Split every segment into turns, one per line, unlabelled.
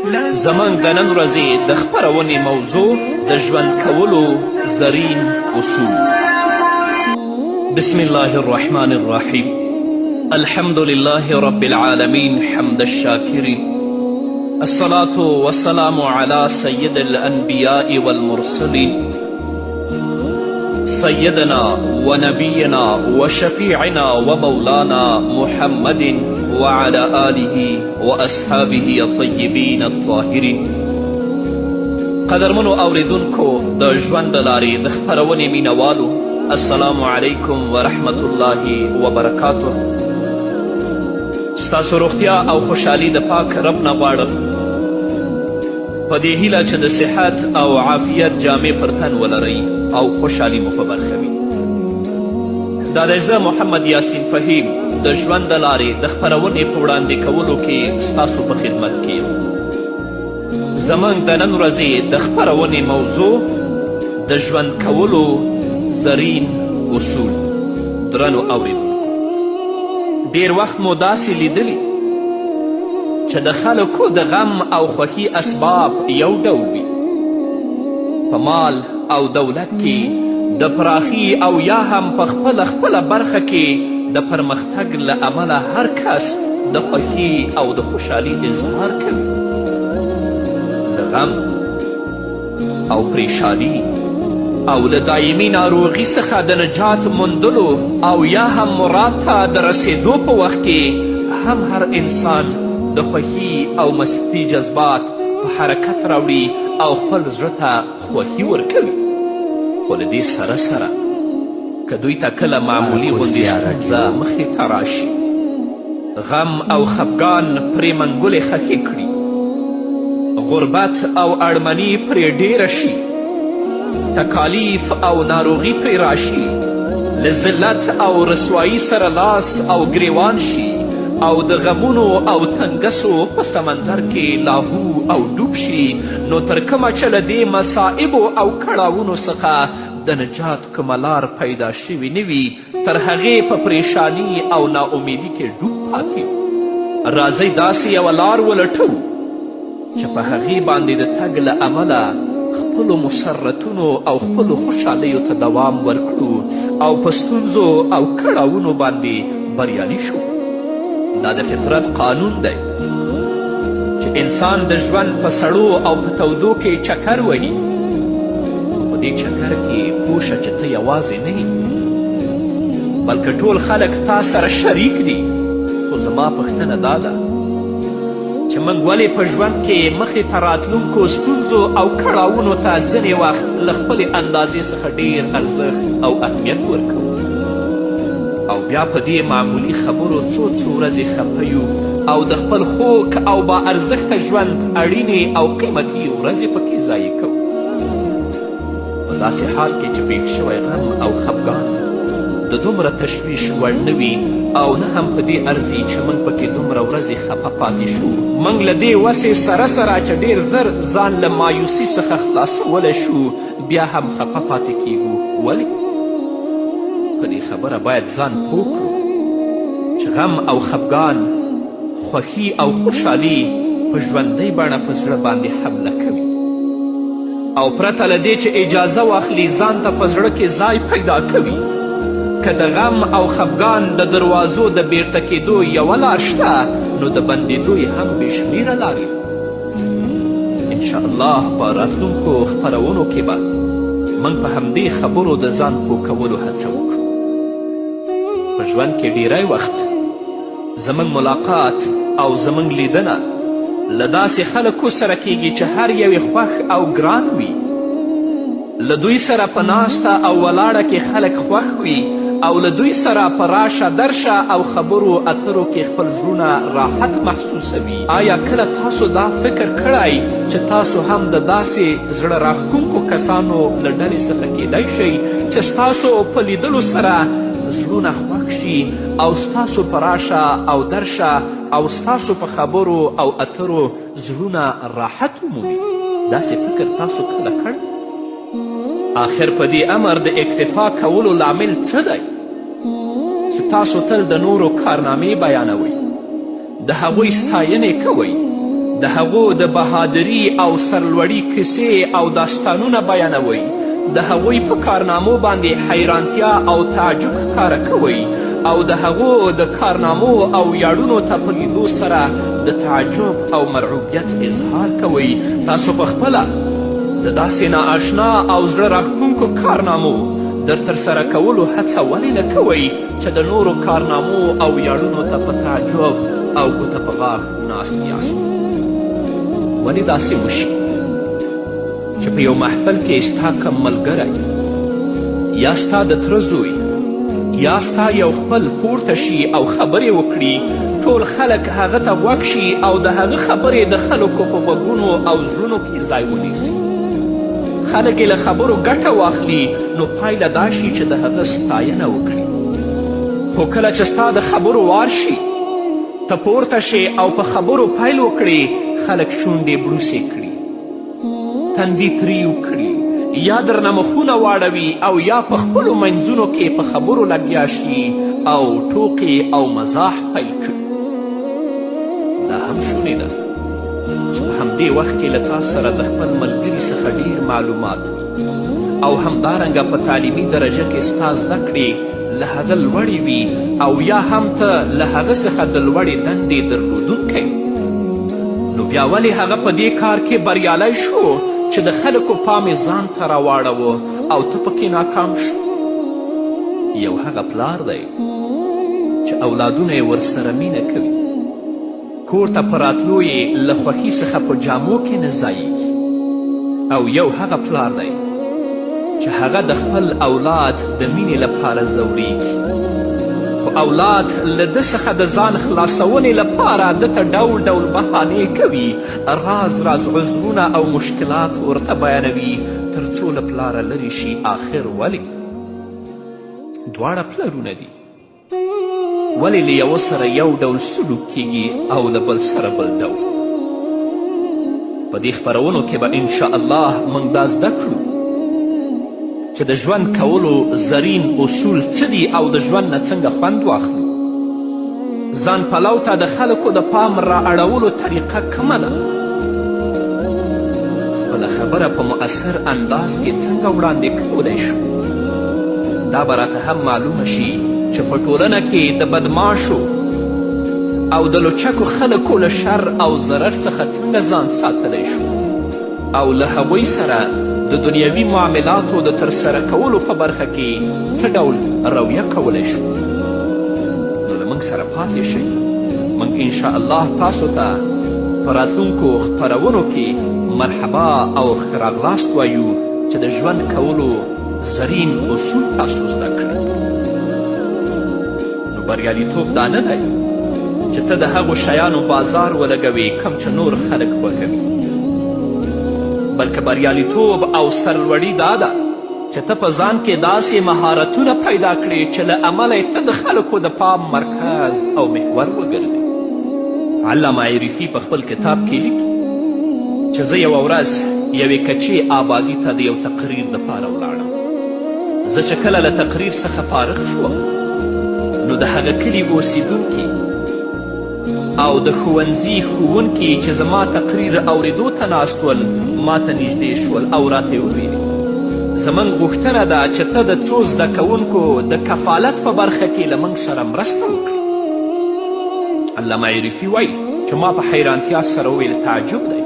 زموږ د نن ورځې د خپرونې موضوع د ژوند کولو زرین اصول. بسم الله الرحمن الرحیم. الحمد لله رب العالمین حمد الشاکرین. الصلاة والسلام على سید الانبیاء والمرسلین سيدنا ونبينا وشفيعنا ومولانا محمد وعلى آله وأصحابه الطيبين الطاهرين. قدرمنو اوریدونکو د ژوند د لارې د خپرونې مینوالو، السلام علیکم ورحمت الله وبرکاته. ستاسو روغتیا او خوشحالي د پاک رب نه غواړم، په دې هیله چې د صحت او عافیت جامې پر تن ولرئ او خوشحالي مو په برخه وي. دا دی زه محمد یاسین فهیم د ژوند د لارې د خپرونې په وړاندې کولو کې ستاسو په خدمت کې یم. زموږ د نن ورځې د خپرونې موضوع د ژوند کولو زرین اصول. درنو اوریدونکو، ډیر وخت مو داسې لیدلی چې د خلکو د غم او خوښي اسباب یو ډول وي. په مال او دولت کې د پراخي او یا هم په خپله برخه کې د پرمختګ له امله هر کس د خوښي او د خوشحالي اظهار کوي. د غم او پریشانی او له دایمي ناروغي څخه د نجات موندلو او یا هم مراد ته د رسېدو په وخت کې هم هر انسان د خوښي او مستي جذبات په حرکت راوړي او خپل زړه ته خوښي ورکوي. خو له دې سره سره که دوی ته کله معمولي غوندې ستونزه مخې ته راشي، غم او خفګان پرې منګولې خښې کړي، غربت او اړمني پرې ډیره شي، تکالیف او ناروغي پرې راشي، له ذلت او رسوایي سره لاس او ګریوان شي او د غمونو او تنګسو په سمندر کې لاهو او ډوب شي، نو تر کومه چې له دې مصائبو او کړاوونو څخه د نجات کومه لار پیدا شوې نه وي، تر هغې په پریشانی او ناامیدي کې ډوب پاتې. راځئ داسې یوه لار ولټوو چې په هغې باندې د تګ له امله خپلو مسرتونو او خپلو خوشحالیو ته دوام ورکړو او په ستونزو او کړاوونو باندې بریالي شو. دا د فطرت قانون دی چې انسان د ژوند په سړو او په تودو کې چکر وهي. په دې چکر کې پوه شه چې ته یوازې نه یې، بلکې ټول خلک تا سره شریک دي. خو زما پوښتنه دا ده چې موږ ولې په ژوند کې مخې ته راتلونکو ستونزو او کړاوونو ته ځینې وخت له خپلې اندازې څخه ډیر ارزښت او اهمیت ورکوو او بیا په دې معمولي خبرو څو ورځې خفه یو او د خپل خوږ او با ارزښته ژوند اړینې او قیمتي ورځې پکې ضایع کوو. په داسې حال کې چې پېښ شوی غم او خفګان د دومره تشویش وړ نه وي او نه هم په دې ارزي چې موږ پکې دومره ورځې خفه پاتې شو. موږ له دې وسې سره چې ډېر زر ځان له مایوسي څخه خلاصولی شو، بیا هم خفه پاتې کیږو. ولې؟ په دې خبره باید ځان پوه کړو چې غم او خفګان، خوښي او خوشحالي په ژوندۍ بڼه په زړه باندې حمله کوي او پرته له دې چې اجازه واخلي ځان ته په زړه کې ځای پیدا کوي. که د غم او خفګان د دروازو د بیرته کېدو یوه لار شته، نو د بندېدو یې هم بې شمېره لارې. انشاءالله په راتلونکو خپرونو کې به موږ په همدې خبرو د ځان پوه کولو هڅه وکړو. په ژوند کې ډیری وخت زموږ ملاقات او زموږ لیدنه له داسې خلکو سره کیږي چې هر یو یې خوښ او ګران وي. له دوی سره په ناسته او ولاړه کې خلک خوښ وي او له دوی سره په راشه درشه او خبرو اترو کې خپل زړونه راحت محسوسوي. آیا کله تاسو دا فکر کړی چې تاسو هم د داسې زړه راښکونکو کسانو له ډلې څخه کیدی شئ چې ستاسو په لیدلو سره زړونه خوښ شي او ستاسو په راشه او درشه او ستاسو په خبرو او اترو زړونه راحت ومومي؟ داسې فکر تاسو کله کړی؟ آخر په دې امر د اکتفا کولو لامل څه دی چې تاسو تل د نورو کارنامې بیانوئ، د هغوی ستاینې کوئ، د هغو د بهادري او سرلوړي کیسې او داستانونه بیانوئ، د هغوی په کارنامو باندې حیرانتیا او تعجب ښکاره کوئ او د هغو د کارنامو او ویاړونو ته په لیدو سره د تعجب او مرعوبیت اظهار کوئ. تاسو پخپله د داسې نااشنا او زړه راښکونکو کارنامو در ترسره کولو هڅه ولې نه کوئ چې د نورو کارنامو او ویاړونو ته په تعجب او ګوته په غاښ ناست یاست؟ ولې داسې وشي چې په یو محفل کې ستا کم ملګری یا ستا د تره زوی یا ستا یو خپل پورته شي او خبرې وکړي، ټول خلک هغه ته غوږ شي او د هغه خبرې د خلکو په غوږونو او زړونو کې ځای ونیسي، خلک یې له خبرو ګټه واخلي، نو پایله دا شي چې د هغه ستاینه وکړي. خو کله چې ستا د خبرو وار شي، ته پورته شي او په خبرو پیل وکړي، خلک شونډې بروسې کړي، تندي تریو کړي، یا درنه مخونه واړوي او یا په خپلو منځونو کې په خبرو لګیا شي او ټوکې او مزاح پیل کړي. دا هم شونې ده چې په همدې وخت کې له تا سره د خپل ملګري څخه ډیر معلومات وي او همدارنګه په تعلیمي درجه کې ستا زده کړې له هغه لوړې وي او یا هم ته له هغه څخه د لوړې دندې درلودونکی. نو بیا ولې هغه په دې کار کې بریالی شو چې د خلکو پام یې ځان ته راواړوه او ته پکې ناکام شو؟ یو هغه پلار دی چې اولادونه یې ورسره مینه کوي، کور ته په راتلو یې له خوښي څخه په جامو کې نه ځایږي، او یو هغه پلار دی چې هغه د خپل اولاد د مینې لپاره ځورېږي، خو اولاد له ده څخه د ځان خلاصونې لپاره ده ته ډول ډول بهانې کوي، راز راز عذرونه او مشکلات ورته بیانوي تر څو له پلاره لرې شي. آخر ولې؟ دواړه پلرونه دي، ولې له یوه سره یو ډول سلوک کیږي او له بل سره بل ډول؟ په دې خپرونو کې به انشاءالله موږ دا زده کړو چې د ژوند کولو زرین اصول څه دي او د ژوند نه څنګه خوند واخلو. ځان پلو ته د خلکو د پام را اړولو طریقه کومه ده؟ خپله خبره په مؤثر انداز کې څنګه وړاندې کولی شو؟ دا به راته هم معلومه شي چې په ټولنه کې د بدماشو او د لوچکو خلکو له شر او ضرر څخه څنګه ځان ساتلی شو او له هغوی سره د دنیوي معاملاتو د ترسره کولو په برخه کې څه ډول رویه کولی شو. نو له موږ سره پاتې شئ، موږ انشاءالله تاسو ته په راتلونکو خپرونو کې مرحبا او ښه راغلاست وایو چې د ژوند کولو زرین اصول تاسو زده کړئ. نو بریالیتوب دا نه دی چې ته د هغو شیانو بازار ولګوې کوم چې نور خلک خوښوي، بلکې بریالیتوب او سرلوړي دا ده چې ته په ځان کې داسې مهارتونه پیدا کړې چې له امله یې ته د خلکو د پام مرکز او محور وګرځې. علامه عریفي په خپل کتاب کې لیکي چې زه یوه ورځ یوې کچې آبادي ته د یو تقریر دپاره ولاړم. زه چې کله له تقریر څخه فارغ شوم، نو د هغه کلي اوسیدونکي او د ښوونځي ښوونکي چې زما تقریر اوریدو ته ناست ول ما ته نږدې شول او راته یې وویل زموږ غوښتنه ده چې ته د څو زده کوونکو د کفالت په برخه کې له موږ سره مرسته وکړي. علامه عریفي وایي چې ما په حیرانتیا سره وویل تعجب دی،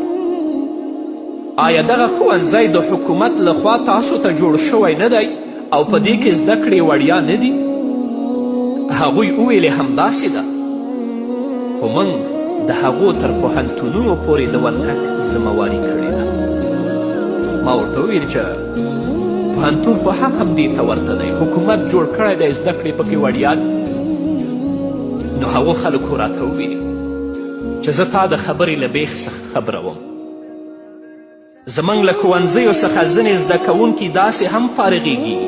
آیا دغه ښوونځی د حکومت لخوا تاسو ته جوړ شوی نه دی او په دې کې زده کړې وړیا نه دي؟ هغوی وویلې همداسې ده، خو موږ د هغو تر پوهنتونونو پورې د ورتګ ذمهواري کړې ده. ما ورته وویل چې پوهنتون خو هم همدې ته ورته دی، حکومت جوړ کړی دی، زده کړې پکې وړیا دي. نو هغو خلکو راته وویلې چې زه تا د خبرې له بیخ څخه خبره وم. زموږ له ښوونځیو څخه ځینې زده کوونکي داسې هم فارغېږي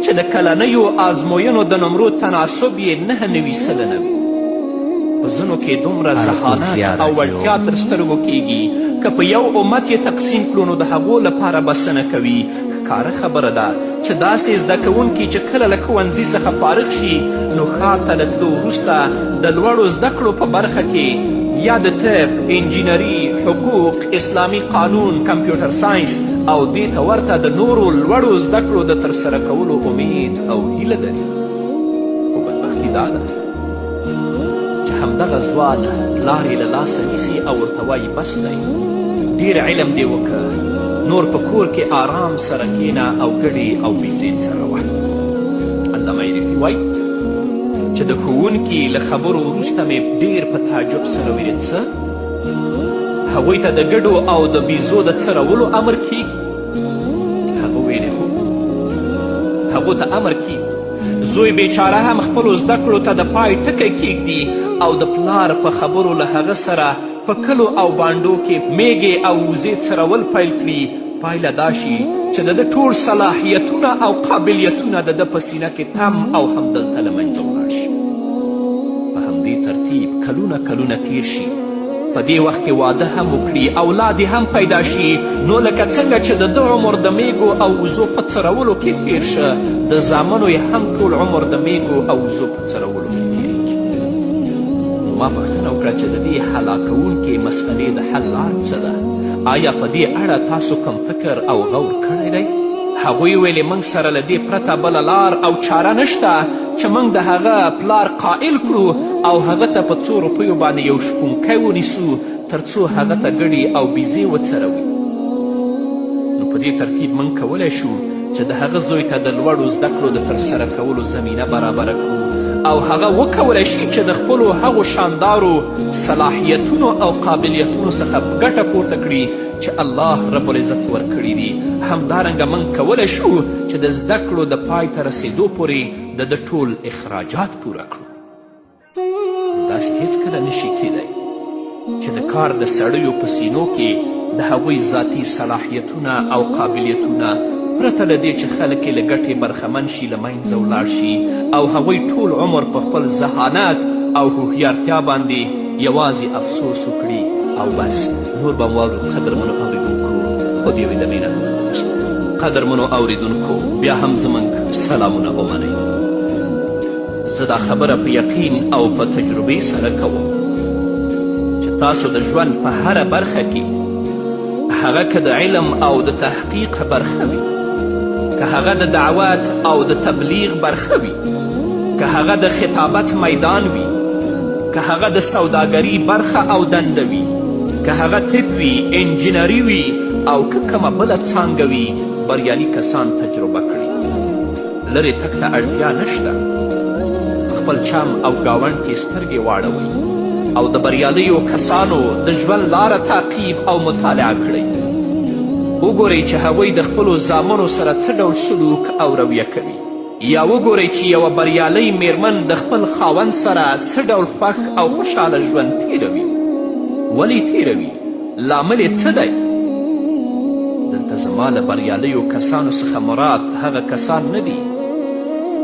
چې د کلنیو آزموینو د نمرو تناسب یې 9 سلنه وي. په ځینو کې دومره ذهانت او وړتیا تر سترګو کیږي که په یو امت یې تقسیم کړو نو د هغو لپاره بسنه کوي. ښکاره خبره ده چې داسې زده کوونکي چې کله له ښوونځي څخه فارغ شي نو ښار ته له تلو وروسته د لوړو زده کړو په برخه کې یا د طب، انجینري، حقوق، اسلامي قانون، کمپیوټر ساینس او دې ته ورته د نورو لوړو زده کړو د ترسره کولو امید او هیله لري. خو بدبختي دا ده چې همدغه ځوان پلار یې له لاسه نیسي او ورته وایي بس دی، ډېر علم دې وکړه، نور په کور کې آرام سره کښېنه او ګډې او بیزې سره وایي. علامه عرفي وایي چې د ښوونکي له خبرو وروسته مې ډېر په تعجب سره ویل څه هغوی ته د ګډو او د بیزو د څرولو امر کیږي؟ هغه ویلې هو، هغو ته امر کیږي. زوی بیچاره هم خپلو زده کړو ته د پای ټکی کیږدي او د پلار په خبرو له هغه سره په کلو او بانډو کې میږې او وزې څرول پیل کړي. پایله دا شي چې د ده ټول صلاحیتونه او قابلیتونه د ده په سینه کې تم او همدلته له منځه ولاړ شي. په همدې ترتیب کلونه تیر شي، په دې وخت کې واده هم وکړي، اولاد هم پیدا شي. نو لکه څنګه چې د ده عمر د میږو او وزو په څرولو کې تیر شه، د زامنو یې هم ټول عمر د میږو او وزو په څرولو کې تیریږي. نو ما پوښتنه وکړه چې د دې هلاکوونکې مسئلې د حل لار څه ده؟ آیا په دې اړه تاسو کوم فکر او غور کړی دی؟ هغوی ویلې موږ سره له دې پرته بله لار او چاره نشته چې موږ د هغه پلار قائل کړو او هغه ته په 2 روپیو باندې یو شپونکی ونیسو تر څو هغه ته ګډې او بیزې وڅروي. نو په دې ترتیب موږ کولی شو چې د هغه زوی ته د لوړو زده کړو د ترسره کولو زمینه برابره کړو او هغه وکولی شي چې د خپلو هغو شاندارو صلاحیتونو او قابلیتونو څخه ګټه پورته کړي چې الله رب العزت ورکړي دي. همدارنګه موږ کولی شو چې د زده کړو د پای ته رسېدو پورې د ده ټول اخراجات پوره کړو. داسې هیڅکله نشي کیدی چې د کار د سړیو په سینو کې د هغوی ذاتي صلاحیتونه او قابلیتونه پرته له دې چې خلک یې له ګټې برخمن شي له منځه ولاړ شي او هغوی ټول عمر په خپل ذهانت او هوښیارتیا باندې یوازې افسوس وکړي او بس. نور به مو واورو قدرمنو اوریدونکو، خو د یوې دمې نه قدرمنو اوریدونکو بیا هم زموږ سلامونه ومنئ. زه دا خبره په یقین او په تجربې سره کوم چې تاسو د ژوند په هره برخه کې هغه که د علم او د تحقیق برخه وي، که هغه د دعوت او د تبلیغ برخه وي، که هغه د خطابت میدان وي، که هغه د سوداګري برخه او دنده وي، که هغه طب وي، انجینري وي او که کومه بله څانګه وي، بریالي کسان تجربه کړي. لرې تګ ته اړتیا نشته. خپل چم او ګاونډ کې سترګې واړوئ او د بریالیو کسانو د ژوند لاره تعقیب او مطالعه کړئ. وګورئ چې هغوی د خپلو زامنو سره څه ډول سلوک او رویه کوي، یا وګورئ چې یوه بریالی میرمن د خپل خاوند سره څه ډول خوښ او خوشحاله ژوند تیروي. ولې تیروي؟ لامل یې څه دی؟ دلته زما له بریالیو کسانو څخه مراد هغه کسان نه دي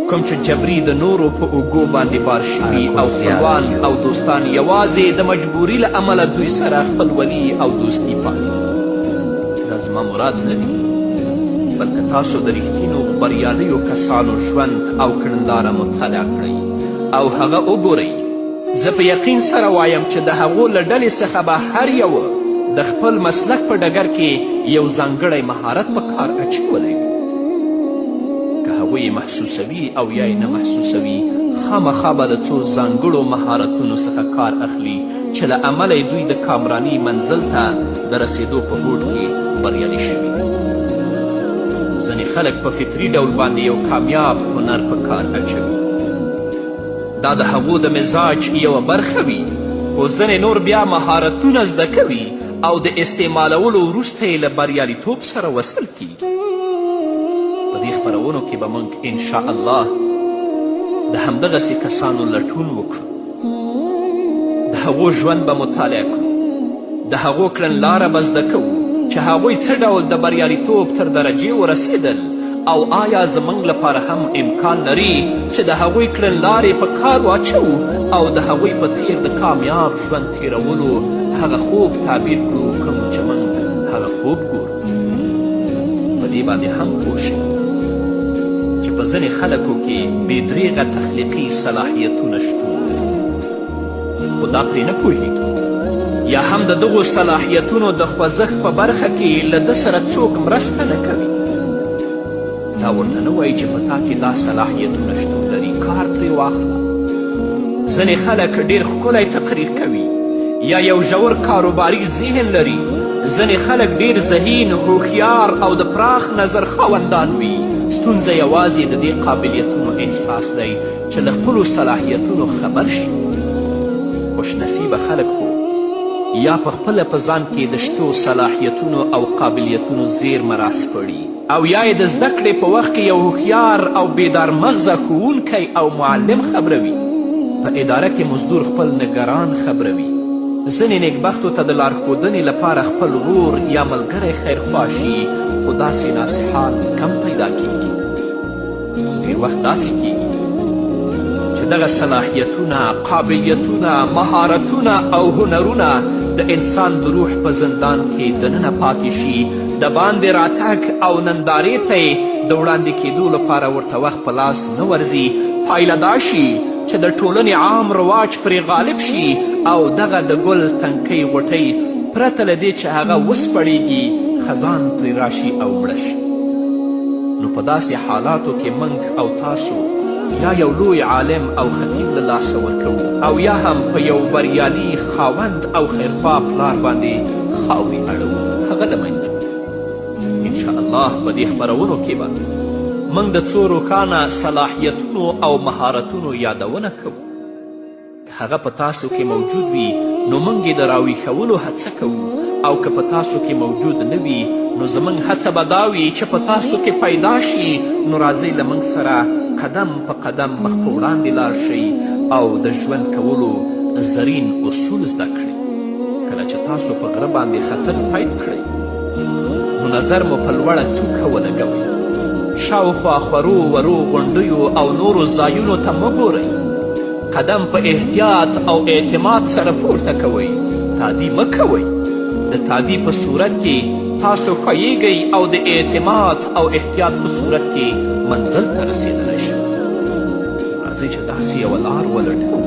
کوم چې جبري د نورو په اوږو باندې بار شوي او خپلوان او دوستان یوازې د مجبوري له امله دوی سره خپلولي او دوستي پالي. دا زما مراد نه دي، بلکې تاسو د رښتینو بریالیو کسانو ژوند او کړنلاره مطالعه کړئ او هغه وګورئ. زه په یقین سره وایم چې د هغو له ډلې څخه به هر یوه د خپل مسلک په ډګر کې یو ځانګړی مهارت په کار اچولی وي. که هغوی یې محسوسوي او یا یې نه محسوسوي، خامخا به د څو ځانګړو مهارتونو څخه کار اخلي چې له امله یې دوی د کامراني منزل ته د رسېدو په هوډ کې بریالي شوي دي. ځینې خلک په فطري ډول باندې یو کامیاب هنر په کار اچوي. دا د هغو د مزاج یوه برخه وي، خو ځینې نور بیا مهارتونه زده کوي او د استعمالولو وروسته یې له بریالیتوب سره وصل کیږي. په دې خپرونو کې به موږ انشاءالله د همدغسې کسانو لټون وکړو، د هغو ژوند به مطالعه کړو، د هغو کړنلاره به زده کوو چې هغوی څه ډول د بریالیتوب تر درجې ورسېدل او آیا زموږ لپاره هم امکان لري چې د هغوی کړنلارې په کار واچوو او د هغوی په څیر د کامیاب ژوند تیرولو هغه خوب تعبیر کړو کوم چې موږ هغه خوب ګورو. په دې باندې هم پوه شئ چې په ځینې خلکو کې بېدریغه تخلیقي صلاحیتونه شتون لري، خو دا پرې نه پوهېږي یا هم د دغو صلاحیتونو د خوځښت په برخه کې له ده سره څوک مرسته نه کوي، دا ورته نه وایي چې په تا کې دا صلاحیتونه شتون لري، کار پرې واخله. ځینې خلک ډېر ښکلی تقریر کوي یا یو ژور کاروباري ذهن لري، ځینې خلک ډېر ذهین، هوښیار او د پراخ نظر خاوندان وي. ستونزه یوازې د دې قابلیتونو احساس دی چې له خپلو صلاحیتونو خبر شي. خوشنصیبه خلک خو یا په خپله په ځان کې د شتو صلاحیتونو او قابلیتونو زیرمه راسپړي او یا یې د زده کړې په وخت کې یو هوښیار او بیدار مغزه ښوونکی او معلم خبروي. په اداره کې مزدور خپل نګران خبروي. ځینې نیکبختو ته د لارښودنې لپاره خپل ورور یا ملګری خیرخوا شي، خو داسې ناصحان کم پیدا کیږي. ډېر وخت داسې کیږي چې دغه صلاحیتونه، قابلیتونه، مهارتونه او هنرونه د انسان د روح په زندان کې دننه پاتې شي، د باندې راتګ او نندارې ته یې د وړاندې کیدو لپاره ورته وخت په لاس نه ورځي. پایله دا شي چې د ټولنې عام رواج پرې غالب شي او دغه د ګل تنکۍ غوټۍ پرته له دې چې هغه وسپړیږي خزان پرې راشي او مړه شي. نو په داسې حالاتو کې موږ او تاسو یا یو لوی عالم او خطیب له لاسه ورکوو او یا هم په یو بریالي خاوند او خیرخوا پلار باندې خاورې اړوو، هغه له منځه. انشاءالله په دې خپرونو کې به موږ د څو روښانه صلاحیتونو او مهارتونو یادونه کوو. که هغه په تاسو کې موجود وي نو موږ یې د راویښولو هڅه کوو، او که په تاسو کې موجود نه وي نو زموږ هڅه به دا وي چې په تاسو کې پیدا شي. نو راځئ له موږ سره قدم په قدم مخ په وړاندې لاړ شئ او د ژوند کولو زرین اصول زده کړئ. کله چې تاسو په غره باندې خطر پیل کړئ نو نظر مو په لوړه څوکه ولګوئ. شاوخوا خورو ورو غونډیو او نورو ځایونو ته مه ګورئ. قدم په احتیاط او اعتماد سره پورته کوئ، تادی مه کوئ. د تادی په صورت کې تاسو ښویږئ او د اعتماد او احتیاط په صورت کې منزل ته رسېدلی شئ. راځئ چې داسې یوه لار ولټوو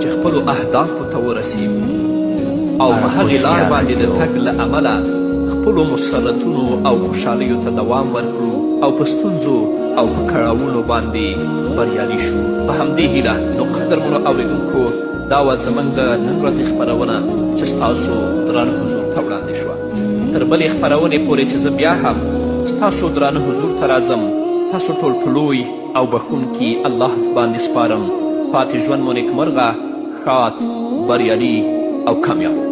چې خپلو اهدافو ته ورسیږو او په هغې لار باندې د تګ له امله خپلو مسرتونو او خوشحالیو ته دوام ورکړو او په ستونزو او په کړاوونو باندې بریالي شو. په همدې هیله نو قدرمنو اورېدونکو، دا وه زموږ د نن ورځې خپرونه چې ستاسو درانه حضور ته وړاندې شوه. تر بلې خپرونې پورې چې زه بیا هم ستاسو درانه حضور ته راځم، تاسو ټول په لوی او بښونکي الله باندې سپارم. پاتې ژوند مو نیکمرغه، ښاد، بریالي او کامیاب.